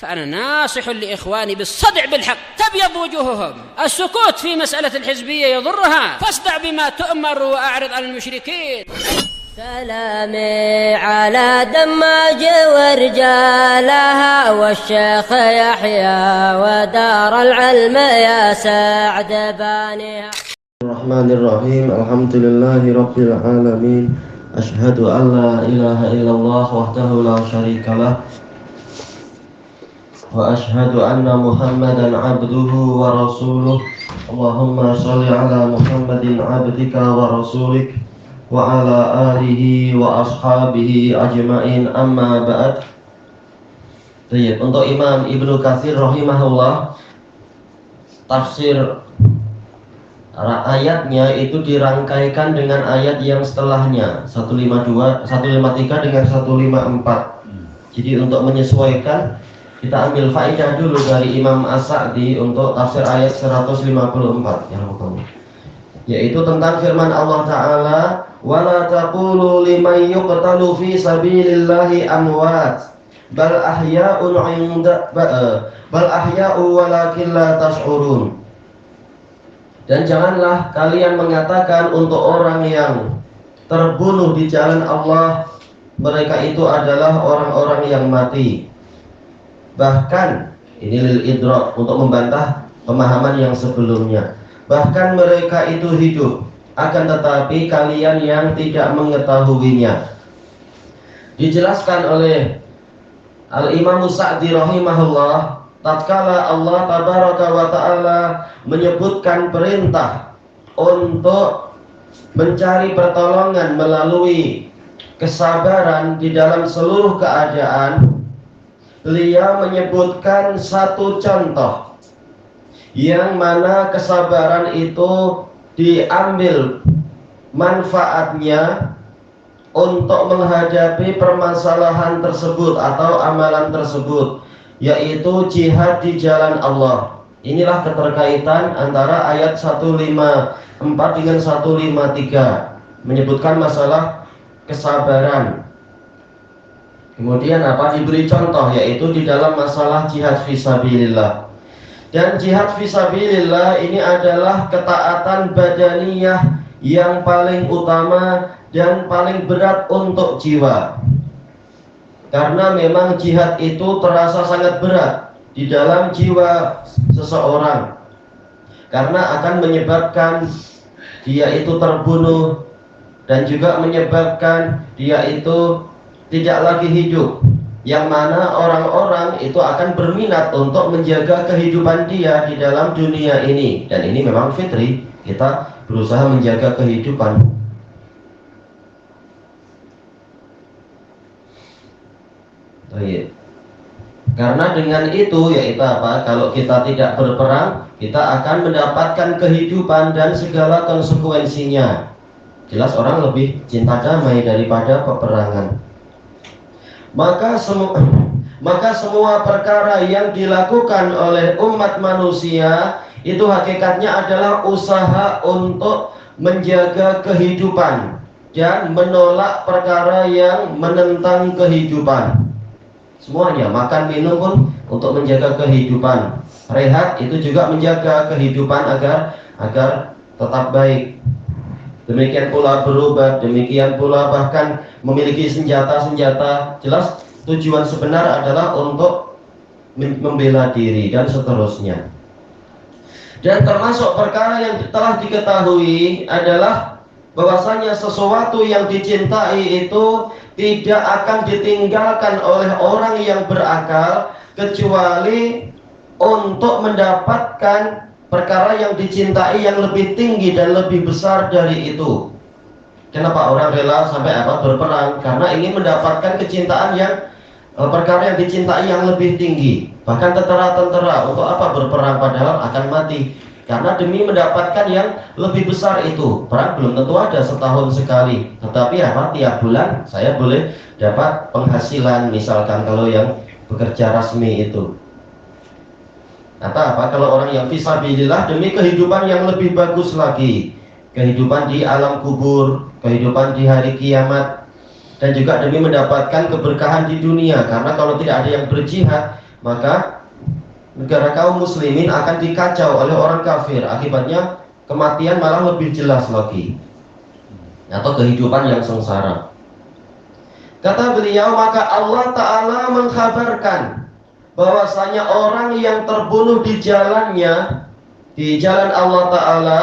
فأنا ناصح لإخواني بالصدع بالحق تبيض وجوههم. السكوت في مسألة الحزبية يضرها، فاصدع بما تؤمر وأعرض عن المشركين. سلامي على دماج ورجالها والشيخ يحيى ودار العلم يا سعد بانيها. الرحمن الرحيم. الحمد لله رب العالمين. أشهد أن لا إله إلا الله وحده لا شريك له وأشهد أن محمدا عبده ورسوله. اللهم صل على محمد عبدك ورسولك وعلى آله وأصحابه أجمعين. أما بعد. Baik, untuk Imam Ibnu Katsir rahimahullah, tafsir ayatnya itu dirangkaikan dengan ayat yang setelahnya 152, 153 dengan 154. Jadi untuk menyesuaikan, kita ambil faedah dulu dari Imam As-Sa'di untuk tafsir ayat 154 yaitu tentang firman Allah Ta'ala, wala taqulu liman yuqtalu fi sabilillahi amwat bal ahya'un 'inda bal ahya'u walakin la tash'urun. Dan janganlah kalian mengatakan untuk orang yang terbunuh di jalan Allah, mereka itu adalah orang-orang yang mati. Bahkan ini lil idrak, untuk membantah pemahaman yang sebelumnya. Bahkan mereka itu hidup, akan tetapi kalian yang tidak mengetahuinya. Dijelaskan oleh Al-Imam Sa'di rahimahullah, tatkala Allah tabaraka wa ta'ala menyebutkan perintah untuk mencari pertolongan melalui kesabaran di dalam seluruh keadaan, beliau menyebutkan satu contoh yang mana kesabaran itu diambil manfaatnya untuk menghadapi permasalahan tersebut atau amalan tersebut, yaitu jihad di jalan Allah. Inilah keterkaitan antara ayat 154 dengan 153, menyebutkan masalah kesabaran. Kemudian diberi contoh, yaitu di dalam masalah jihad fisabilillah. Dan jihad fisabilillah ini adalah ketaatan badaniyah yang paling utama dan paling berat untuk jiwa. Karena memang jihad itu terasa sangat berat di dalam jiwa seseorang, karena akan menyebabkan dia itu terbunuh dan juga menyebabkan dia itu tidak lagi hidup, yang mana orang-orang itu akan berminat untuk menjaga kehidupan dia di dalam dunia ini. Dan ini memang fitri, kita berusaha menjaga kehidupan. Karena dengan itu, yaitu kalau kita tidak berperang, kita akan mendapatkan kehidupan dan segala konsekuensinya. Jelas orang lebih cinta damai daripada peperangan. Maka semua perkara yang dilakukan oleh umat manusia itu hakikatnya adalah usaha untuk menjaga kehidupan dan menolak perkara yang menentang kehidupan. Semuanya, makan minum pun untuk menjaga kehidupan. Rehat itu juga menjaga kehidupan agar tetap baik. Demikian pula berobat, demikian pula bahkan memiliki senjata-senjata. Jelas tujuan sebenar adalah untuk membela diri dan seterusnya. Dan termasuk perkara yang telah diketahui adalah bahwasanya sesuatu yang dicintai itu tidak akan ditinggalkan oleh orang yang berakal kecuali untuk mendapatkan perkara yang dicintai yang lebih tinggi dan lebih besar dari itu. Kenapa orang rela sampai berperang? Karena ingin mendapatkan kecintaan yang perkara yang dicintai yang lebih tinggi. Bahkan tentara-tentara untuk apa berperang padahal akan mati? Karena demi mendapatkan yang lebih besar itu. Perang belum tentu ada setahun sekali, tetapi tiap bulan saya boleh dapat penghasilan, misalkan kalau yang bekerja rasmi itu. Kalau orang yang fisabilillah demi kehidupan yang lebih bagus lagi, kehidupan di alam kubur, kehidupan di hari kiamat, dan juga demi mendapatkan keberkahan di dunia. Karena kalau tidak ada yang berjihad, maka negara kaum muslimin akan dikacau oleh orang kafir. Akibatnya kematian malah lebih jelas lagi, atau kehidupan yang sengsara. Kata beliau, maka Allah Ta'ala mengkhabarkan bahwasanya orang yang terbunuh di jalannya, di jalan Allah Ta'ala,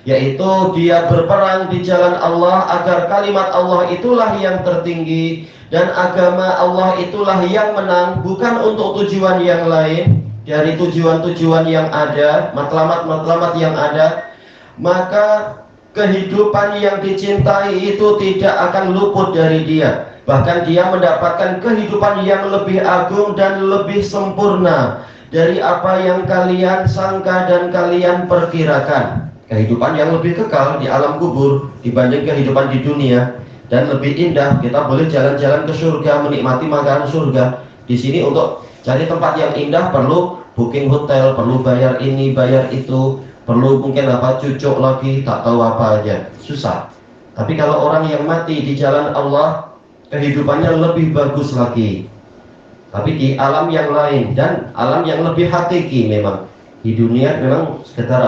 yaitu dia berperang di jalan Allah agar kalimat Allah itulah yang tertinggi dan agama Allah itulah yang menang, bukan untuk tujuan yang lain dari tujuan-tujuan yang ada, matlamat-matlamat yang ada, maka kehidupan yang dicintai itu tidak akan luput dari dia. Bahkan dia mendapatkan kehidupan yang lebih agung dan lebih sempurna dari apa yang kalian sangka dan kalian perkirakan. Kehidupan yang lebih kekal di alam kubur dibanding kehidupan di dunia, dan lebih indah. Kita boleh jalan-jalan ke surga, menikmati makanan surga. Di sini untuk cari tempat yang indah perlu booking hotel, perlu bayar ini, bayar itu, perlu mungkin cucuk lagi, tak tahu apa aja, susah. Tapi kalau orang yang mati di jalan Allah, kehidupannya lebih bagus lagi, tapi di alam yang lain dan alam yang lebih hakiki. Memang di dunia memang sekedar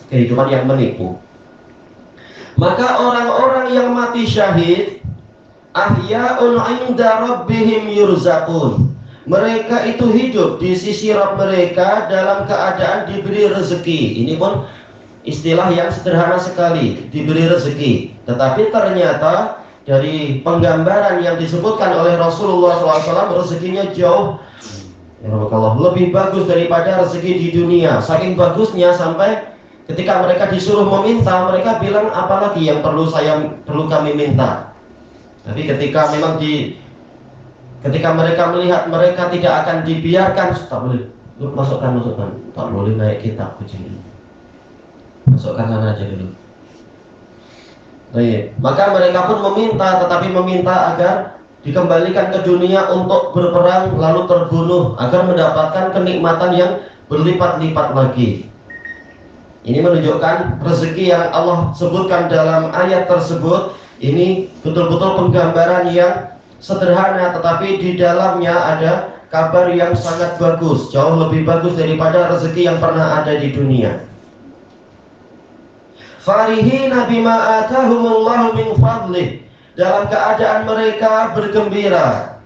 kehidupan yang menipu. Maka orang-orang yang mati syahid, ahya'un 'inda rabbihim yurzaqun, mereka itu hidup di sisi Rabb mereka dalam keadaan diberi rezeki. Ini pun istilah yang sederhana sekali, diberi rezeki. Tetapi ternyata dari penggambaran yang disebutkan oleh Rasulullah SAW, rezekinya jauh lebih bagus daripada rezeki di dunia. Saking bagusnya sampai ketika mereka disuruh meminta, mereka bilang apalagi yang perlu kami minta. Tapi ketika mereka melihat mereka tidak akan dibiarkan, tak boleh, masukkan, tak boleh naik kitab kucing dulu, masukkan sana aja dulu. Baik. Maka mereka pun meminta, tetapi meminta agar dikembalikan ke dunia untuk berperang lalu terbunuh agar mendapatkan kenikmatan yang berlipat-lipat lagi. Ini menunjukkan rezeki yang Allah sebutkan dalam ayat tersebut. Ini betul-betul penggambaran yang sederhana, tetapi di dalamnya ada kabar yang sangat bagus, jauh lebih bagus daripada rezeki yang pernah ada di dunia. Farihina bima atahumullahu min fadlih, dalam keadaan mereka bergembira.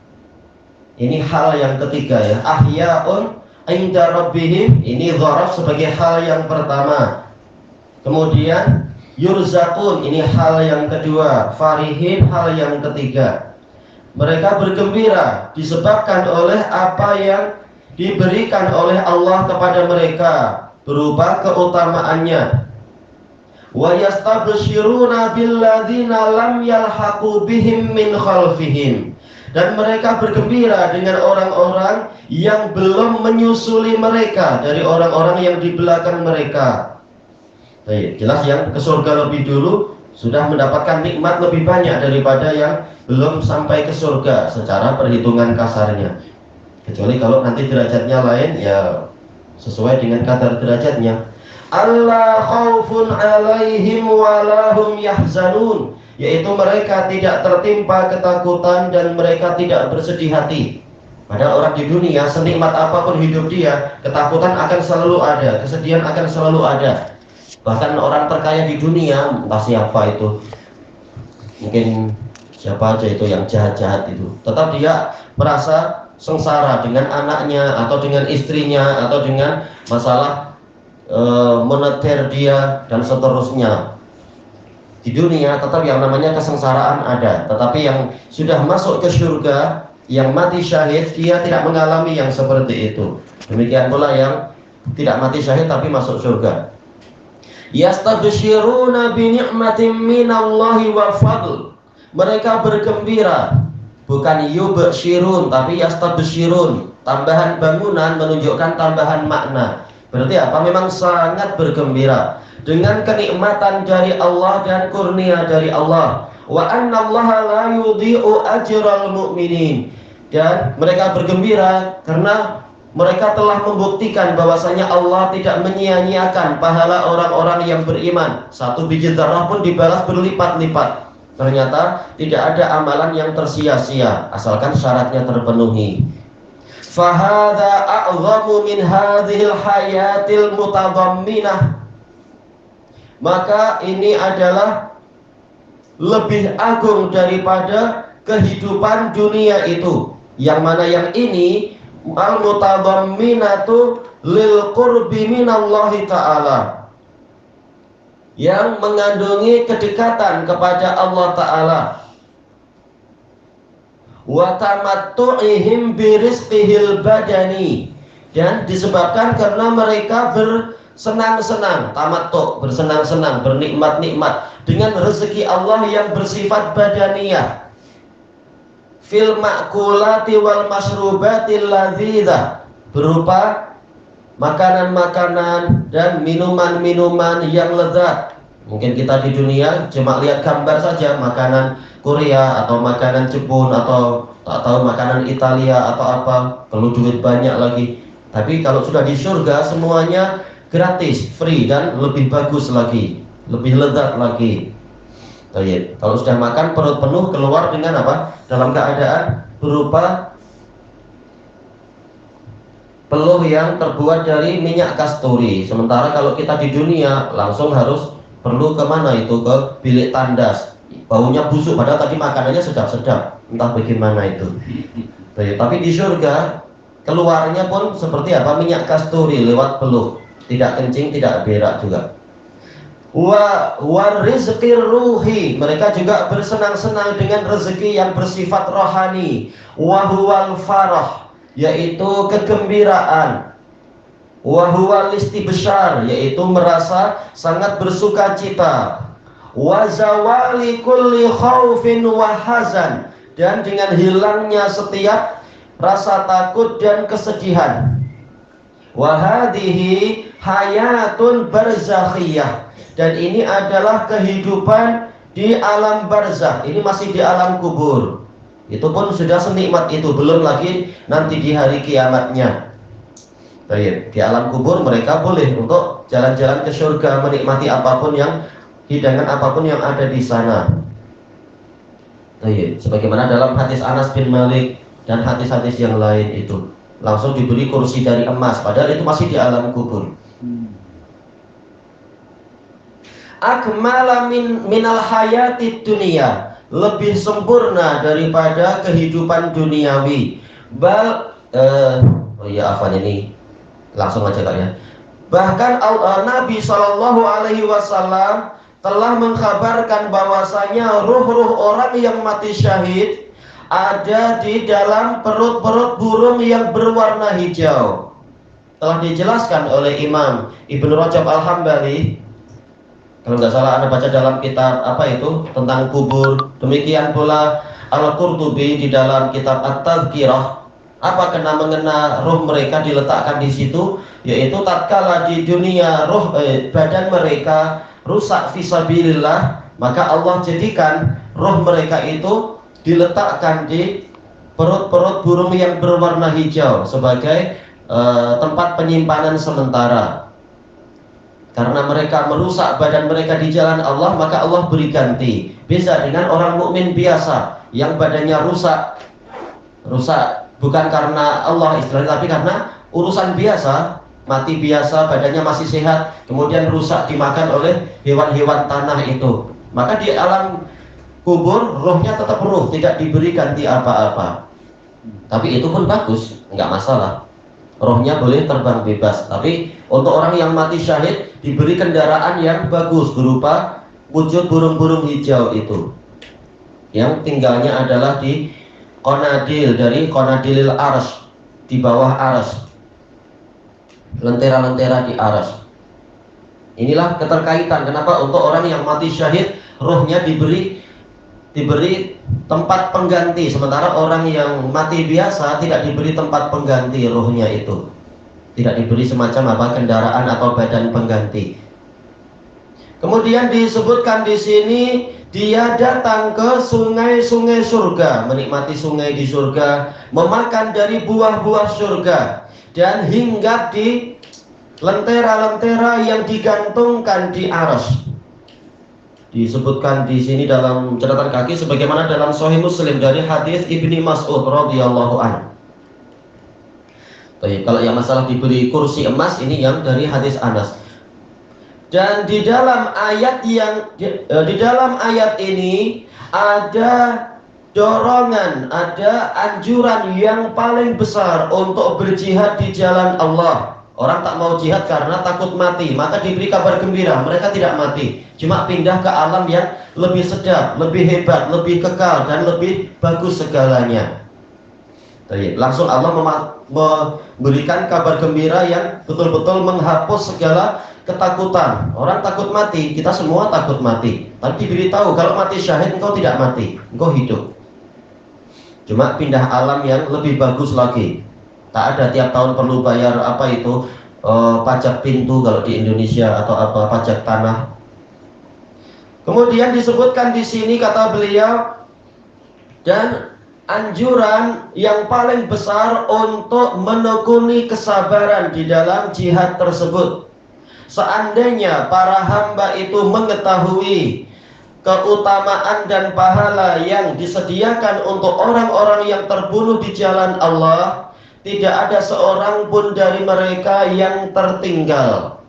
Ini hal yang ketiga ya, ahya'un 'inda rabbihim, ini dzaraf sebagai hal yang pertama. Kemudian yurzaqun, ini hal yang kedua. Farihin, hal yang ketiga. Mereka bergembira disebabkan oleh apa yang diberikan oleh Allah kepada mereka berupa keutamaannya. Wa yastabshiruna billadzina lam yalhaqu bihim min khalfihim, dan mereka bergembira dengan orang-orang yang belum menyusuli mereka dari orang-orang yang di belakang mereka. Baik, jelas yang ke surga lebih dulu sudah mendapatkan nikmat lebih banyak daripada yang belum sampai ke surga secara perhitungan kasarnya. Kecuali kalau nanti derajatnya lain, ya sesuai dengan kadar derajatnya. Allah khaufun alaihim walahum yahzanun, yaitu mereka tidak tertimpa ketakutan dan mereka tidak bersedih hati. Padahal orang di dunia senikmat apapun hidup dia, ketakutan akan selalu ada, kesedihan akan selalu ada. Bahkan orang terkaya di dunia, entah siapa itu, mungkin siapa aja itu yang jahat-jahat itu, tetap dia merasa sengsara dengan anaknya atau dengan istrinya atau dengan masalah moneter dia dan seterusnya. Di dunia tetap yang namanya kesengsaraan ada, tetapi yang sudah masuk ke surga, yang mati syahid, dia tidak mengalami yang seperti itu. Demikian pula yang tidak mati syahid tapi masuk surga. Yastabshiruna bi ni'matin minallahi wa fadl, mereka bergembira, bukan yubshirun tapi yastabshirun. Tambahan bangunan menunjukkan tambahan makna. Berarti apa? Memang sangat bergembira dengan kenikmatan dari Allah dan kurnia dari Allah. Wa annallaha la yudhi'u ajral mu'minin, dan mereka bergembira karena mereka telah membuktikan bahwasanya Allah tidak menyia-nyiakan pahala orang-orang yang beriman. Satu biji zarah pun dibalas berlipat-lipat. Ternyata tidak ada amalan yang tersia-sia asalkan syaratnya terpenuhi. fahadha a'zamu min hadhil hayatil mutadhamminah, maka ini adalah lebih agung daripada kehidupan dunia itu, yang mana yang ini al-mutadhamminatu lil qurbi minallahi ta'ala, yang mengandungi kedekatan kepada Allah Ta'ala, wa tamattu'ihim birizqihil badani, dan disebabkan karena mereka bersenang-senang, tamattu', bersenang-senang, bernikmat-nikmat dengan rezeki Allah yang bersifat badaniyah, fil ma'kulati wal masrubatil ladzidzah, berupa makanan-makanan dan minuman-minuman yang lezat. Mungkin kita di dunia cuma lihat gambar saja makanan Korea atau makanan Jepun atau tak tahu makanan Italia atau apa, perlu duit banyak lagi. Tapi kalau sudah di surga semuanya gratis, free, dan lebih bagus lagi, lebih lezat lagi. Kalau sudah makan perut penuh, keluar dengan apa? Dalam keadaan berupa peluh yang terbuat dari minyak kasturi. Sementara kalau kita di dunia langsung harus perlu kemana itu? Ke bilik tandas. Baunya busuk padahal tadi makanannya sedap-sedap. Entah bagaimana itu. Tapi di surga keluarnya pun seperti apa? Minyak kasturi lewat peluh. Tidak kencing, tidak berak juga. Wa rizqir ruhi, mereka juga bersenang-senang dengan rezeki yang bersifat rohani. Wa huwal farah, yaitu kegembiraan. Wa huwal istibsyar, yaitu merasa sangat bersuka cita. Wa zawali kulli khaufin wa hazan, dan dengan hilangnya setiap rasa takut dan kesedihan. Wa hadhihi hayatun barzakhiyah, dan ini adalah kehidupan di alam barzakh. Ini masih di alam kubur. Itu pun sudah senikmat itu, belum lagi nanti di hari kiamatnya. Baik, di alam kubur mereka boleh untuk jalan-jalan ke surga, menikmati apapun yang hidangan apapun yang ada di sana. Baik, sebagaimana dalam hadis Anas bin Malik dan hadis-hadis yang lain itu, langsung diberi kursi dari emas, padahal itu masih di alam kubur. Akmala minal hayatid dunia, lebih sempurna daripada kehidupan duniawi. Ini langsung aja Kak ya. Bahkan Nabi SAW telah mengkabarkan bahwasanya ruh-ruh orang yang mati syahid ada di dalam perut-perut burung yang berwarna hijau. Telah dijelaskan oleh Imam Ibnu Rajab Al-Hambali, kalau nggak salah Anda baca dalam kitab apa itu tentang kubur. Demikian pula Al-Qurtubi di dalam kitab At-Tadhkirah, apa kena mengena ruh mereka diletakkan di situ, yaitu tatkala di dunia badan mereka rusak fisabilillah, maka Allah jadikan ruh mereka itu diletakkan di perut-perut burung yang berwarna hijau sebagai tempat penyimpanan sementara. Karena mereka merusak badan mereka di jalan Allah, maka Allah beri ganti. Beda dengan orang mukmin biasa yang badannya rusak bukan karena Allah istilahnya, tapi karena urusan biasa, mati biasa, badannya masih sehat, kemudian rusak dimakan oleh hewan-hewan tanah itu. Maka di alam kubur rohnya tetap ruh, tidak diberi ganti apa-apa. Tapi itu pun bagus, nggak masalah. Rohnya boleh terbang bebas. Tapi untuk orang yang mati syahid diberi kendaraan yang bagus berupa wujud burung-burung hijau itu, yang tinggalnya adalah di konadil, dari konadilil arsy, di bawah arsy, lentera-lentera di arsy. Inilah keterkaitan kenapa untuk orang yang mati syahid rohnya diberi tempat pengganti, sementara orang yang mati biasa tidak diberi tempat pengganti rohnya itu, tidak diberi semacam apa kendaraan atau badan pengganti. Kemudian disebutkan di sini dia datang ke sungai-sungai surga, menikmati sungai di surga, memakan dari buah-buah surga, dan hinggap di lentera-lentera yang digantungkan di arsy. Disebutkan di sini dalam catatan kaki sebagaimana dalam Sahih Muslim dari hadis Ibni Mas'ud radhiyallahu anhu. Baik, kalau yang masalah diberi kursi emas ini yang dari hadis Anas. Dan di dalam ayat di dalam ayat ini ada dorongan, ada anjuran yang paling besar untuk berjihad di jalan Allah. Orang tak mau jihad karena takut mati, maka diberi kabar gembira, mereka tidak mati, cuma pindah ke alam yang lebih sedap, lebih hebat, lebih kekal, dan lebih bagus segalanya. Langsung Allah memberikan kabar gembira yang betul-betul menghapus segala ketakutan. Orang takut mati, kita semua takut mati, tapi diberitahu kalau mati syahid engkau tidak mati, engkau hidup, cuma pindah alam yang lebih bagus lagi. Tak ada tiap tahun perlu bayar pajak pintu kalau di Indonesia, atau pajak tanah. Kemudian disebutkan di sini kata beliau, dan anjuran yang paling besar untuk menekuni kesabaran di dalam jihad tersebut. Seandainya para hamba itu mengetahui keutamaan dan pahala yang disediakan untuk orang-orang yang terbunuh di jalan Allah, tidak ada seorang pun dari mereka yang tertinggal.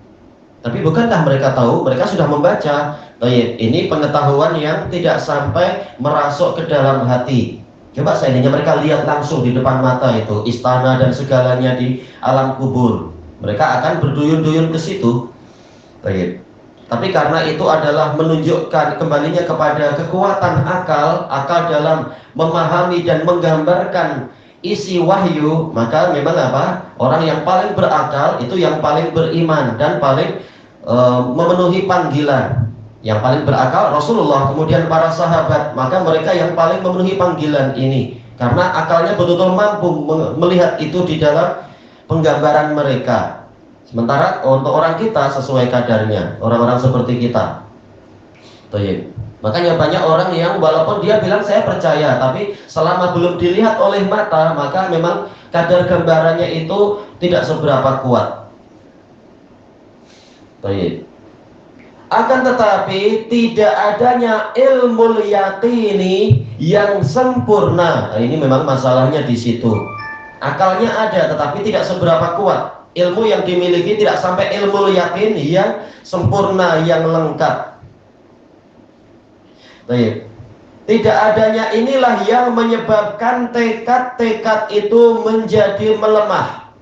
Tapi bukankah mereka tahu? Mereka sudah membaca. Ini pengetahuan yang tidak sampai merasuk ke dalam hati. Coba seandainya mereka lihat langsung di depan mata itu istana dan segalanya di alam kubur, mereka akan berduyun-duyun ke situ. Tapi karena itu adalah menunjukkan kembalinya kepada kekuatan akal dalam memahami dan menggambarkan isi wahyu, maka memang orang yang paling berakal itu yang paling beriman dan paling memenuhi panggilan. Yang paling berakal Rasulullah, kemudian para sahabat, maka mereka yang paling memenuhi panggilan ini karena akalnya betul-betul mampu melihat itu di dalam penggambaran mereka. Sementara untuk orang kita sesuai kadarnya, orang-orang seperti kita. Makanya banyak orang yang walaupun dia bilang saya percaya, tapi selama belum dilihat oleh mata, maka memang kadar gambarannya itu tidak seberapa kuat. Akan tetapi tidak adanya ilmu yaqini yang sempurna. Ini memang masalahnya di situ. Akalnya ada tetapi tidak seberapa kuat. Ilmu yang dimiliki tidak sampai ilmu yakin yang sempurna, yang lengkap. Tidak adanya inilah yang menyebabkan tekad-tekad itu menjadi melemah.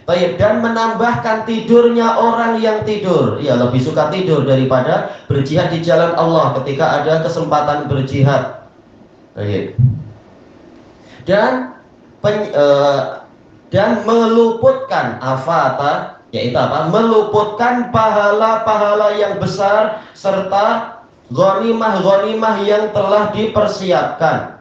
Dan menambahkan tidurnya orang yang tidur. Ya, lebih suka tidur daripada berjihad di jalan Allah ketika ada kesempatan berjihad. Dan meluputkan afata, yaitu meluputkan pahala-pahala yang besar serta ghanimah-ghanimah yang telah dipersiapkan.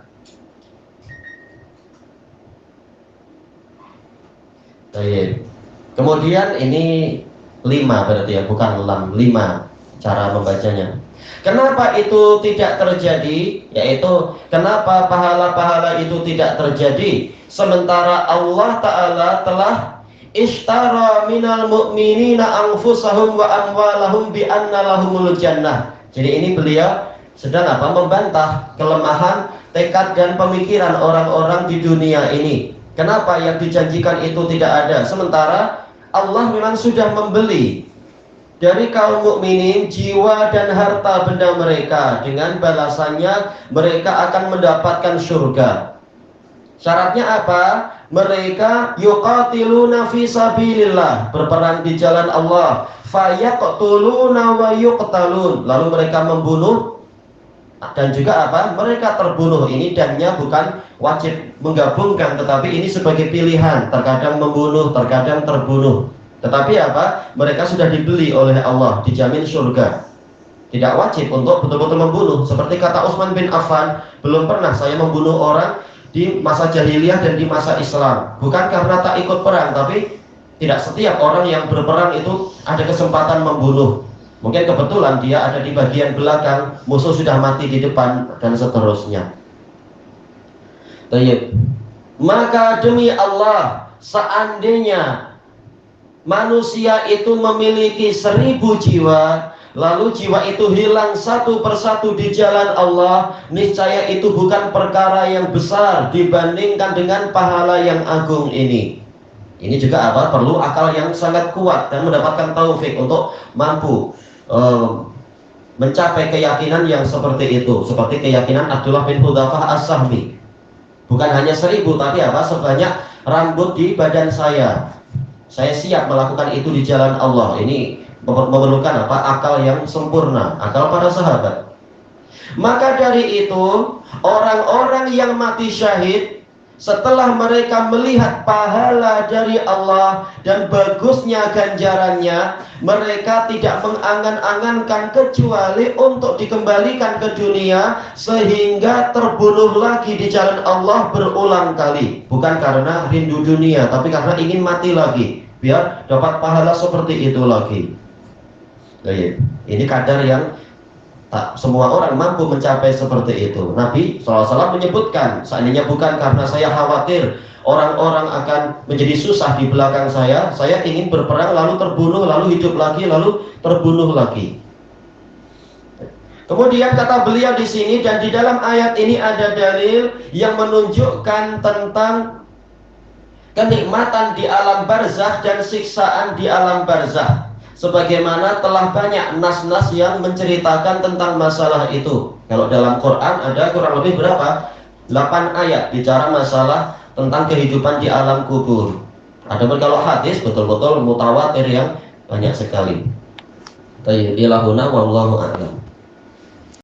Kemudian ini 5 berarti ya, bukan 6, 5 cara membacanya. Kenapa itu tidak terjadi? Yaitu kenapa pahala-pahala itu tidak terjadi sementara Allah Ta'ala telah ishtara minal mu'minina anfusahum wa amwalahum bi anna lahumul jannah. Jadi ini beliau sedang membantah kelemahan tekad dan pemikiran orang-orang di dunia ini. Kenapa yang dijanjikan itu tidak ada sementara Allah memang sudah membeli dari kaum mukminin jiwa dan harta benda mereka, dengan balasannya mereka akan mendapatkan surga. Syaratnya apa? Mereka yuqatiluna fi sabilillah, berperang di jalan Allah, fayaqtuluna wa yuqtalun, lalu mereka membunuh dan juga mereka terbunuh. Ini dannya bukan wajib menggabungkan, tetapi ini sebagai pilihan, terkadang membunuh, terkadang terbunuh. Tetapi mereka sudah dibeli oleh Allah, dijamin surga. Tidak wajib untuk betul-betul membunuh. Seperti kata Utsman bin Affan, belum pernah saya membunuh orang di masa jahiliyah dan di masa Islam. Bukan karena tak ikut perang, tapi tidak setiap orang yang berperang itu ada kesempatan membunuh. Mungkin kebetulan dia ada di bagian belakang, musuh sudah mati di depan, dan seterusnya. Maka demi Allah, seandainya manusia itu memiliki 1000 jiwa, lalu jiwa itu hilang satu persatu di jalan Allah, niscaya itu bukan perkara yang besar dibandingkan dengan pahala yang agung ini. Ini juga apa? Perlu akal yang sangat kuat dan mendapatkan taufik untuk mampu mencapai keyakinan yang seperti itu. Seperti keyakinan Abdullah bin Hudzafah As-Sahmi. Bukan hanya 1000, tapi apa? Sebanyak rambut di badan saya. Saya siap melakukan itu di jalan Allah. Ini memerlukan apa? Akal yang sempurna, akal para sahabat. Maka dari itu, orang-orang yang mati syahid, setelah mereka melihat pahala dari Allah dan bagusnya ganjarannya, mereka tidak mengangan-angankan kecuali untuk dikembalikan ke dunia sehingga terbunuh lagi di jalan Allah berulang kali. Bukan karena rindu dunia, tapi karena ingin mati lagi, biar dapat pahala seperti itu lagi. Ini kadar yang tak semua orang mampu mencapai seperti itu. Nabi SAW menyebutkan, seandainya bukan karena saya khawatir orang-orang akan menjadi susah di belakang saya ingin berperang lalu terbunuh, lalu hidup lagi, lalu terbunuh lagi. Kemudian kata beliau di sini, dan di dalam ayat ini ada dalil yang menunjukkan tentang kenikmatan di alam barzakh dan siksaan di alam barzakh. Sebagaimana telah banyak nas-nas yang menceritakan tentang masalah itu. Kalau dalam Quran ada kurang lebih berapa? 8 ayat bicara masalah tentang kehidupan di alam kubur. Adapun kalau hadis betul-betul mutawatir yang banyak sekali. Ilahuna wallahu a'lam.